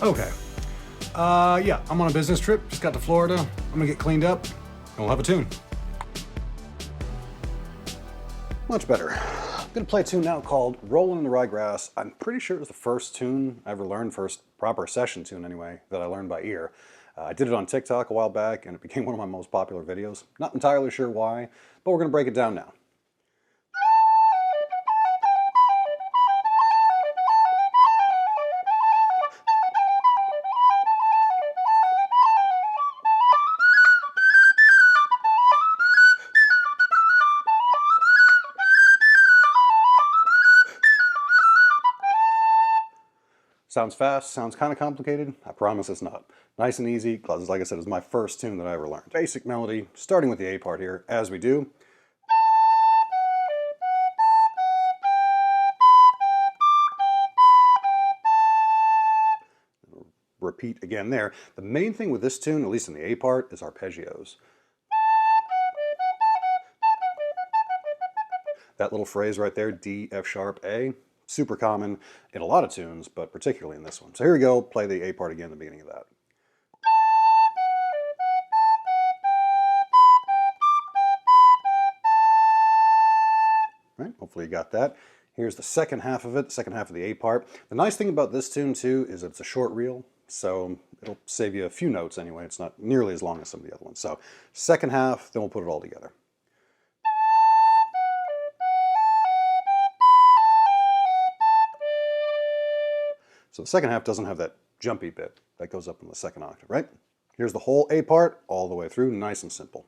Okay. Yeah, I'm on a business trip, just got to Florida. I'm gonna get cleaned up, and we'll have a tune. Much better. I'm gonna play a tune now called Rollin' in the Ryegrass. I'm pretty sure it was the first tune I ever learned, first proper session tune anyway, that I learned by ear. I did it on TikTok a while back, and it became one of my most popular videos. Not entirely sure why, but we're gonna break it down now. Sounds fast, sounds kind of complicated. I promise it's not. Nice and easy, because like I said, it was my first tune that I ever learned. Basic melody, starting with the A part here, as we do. Repeat again there. The main thing with this tune, at least in the A part, is arpeggios. That little phrase right there, D, F sharp, A, super common in a lot of tunes, but particularly in this one. So here we go, play the A part again at the beginning of that. Right, hopefully you got that. Here's the second half of it, the second half of the A part. The nice thing about this tune too is it's a short reel, so it'll save you a few notes anyway. It's not nearly as long as some of the other ones. So second half, then we'll put it all together. So the second half doesn't have that jumpy bit that goes up in the second octave, right? Here's the whole A part all the way through, nice and simple.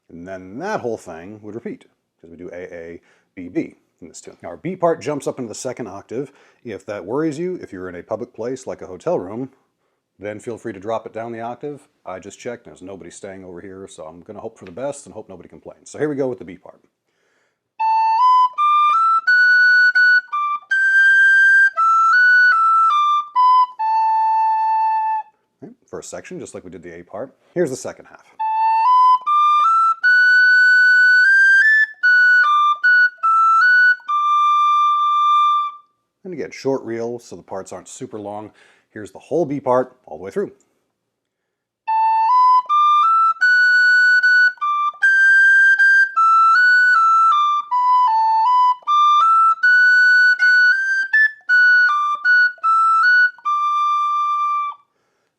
And then that whole thing would repeat, because we do A, A, B, B in this tune. Now our B part jumps up into the second octave. If that worries you, if you're in a public place like a hotel room, then feel free to drop it down the octave. I just checked, there's nobody staying over here, so I'm gonna hope for the best and hope nobody complains. So here we go with the B part. Okay, first section, just like we did the A part. Here's the second half. And again, short reel, so the parts aren't super long. Here's the whole B part all the way through.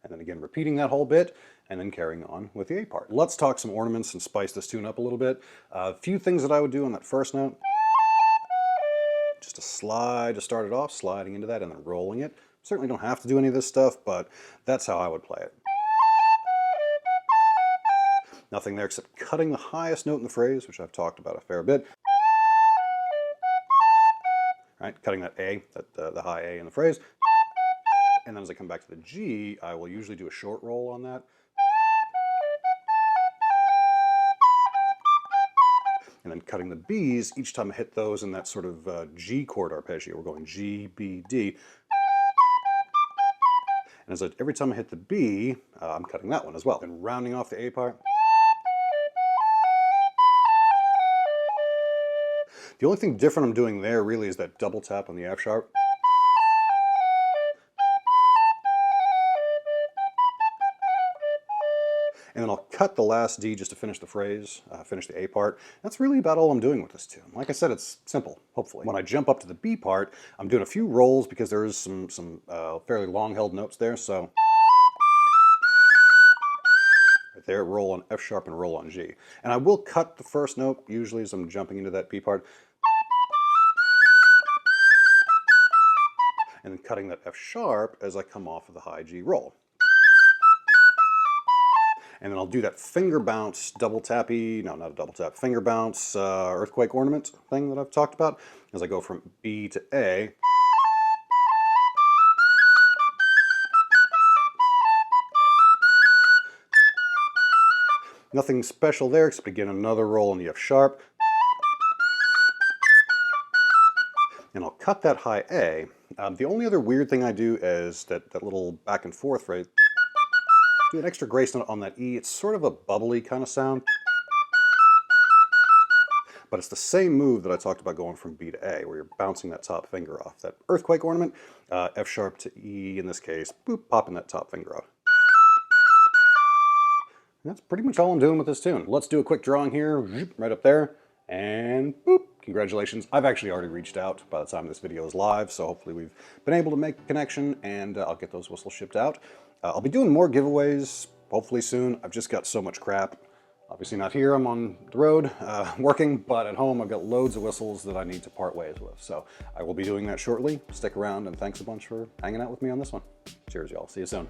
And then again, repeating that whole bit, and then carrying on with the A part. Let's talk some ornaments and spice this tune up a little bit. A few things that I would do on that first note. Just a slide to start it off, sliding into that and then rolling it. Certainly don't have to do any of this stuff, but that's how I would play it. Nothing there except cutting the highest note in the phrase, which I've talked about a fair bit. Right, cutting that A, the high A in the phrase. And then as I come back to the G, I will usually do a short roll on that. And then cutting the B's, each time I hit those in that sort of G chord arpeggio, we're going G, B, D. And every time I hit the B, I'm cutting that one as well. And rounding off the A part. The only thing different I'm doing there really is that double tap on the F sharp. And then I'll cut the last D just to finish the phrase, finish the A part. That's really about all I'm doing with this tune. Like I said, it's simple, hopefully. When I jump up to the B part, I'm doing a few rolls because there is some fairly long-held notes there, so right there, roll on F sharp and roll on G. And I will cut the first note, usually as I'm jumping into that B part, and then cutting that F sharp as I come off of the high G roll. And then I'll do that finger bounce, double tappy, no, not a double tap, finger bounce earthquake ornament thing that I've talked about as I go from B to A. Nothing special there, except again another roll on the F sharp. And I'll cut that high A. The only other weird thing I do is that little back and forth phrase. Do an extra grace note on that E. It's sort of a bubbly kind of sound. But it's the same move that I talked about going from B to A, where you're bouncing that top finger off. That earthquake ornament, F sharp to E in this case, boop, popping that top finger off. And that's pretty much all I'm doing with this tune. Let's do a quick drawing here, right up there, and boop, congratulations. I've actually already reached out by the time this video is live, so hopefully we've been able to make a connection, and I'll get those whistles shipped out. I'll be doing more giveaways, hopefully soon. I've just got so much crap. Obviously not here, I'm on the road working, but at home I've got loads of whistles that I need to part ways with. So I will be doing that shortly. Stick around, and thanks a bunch for hanging out with me on this one. Cheers, y'all. See you soon.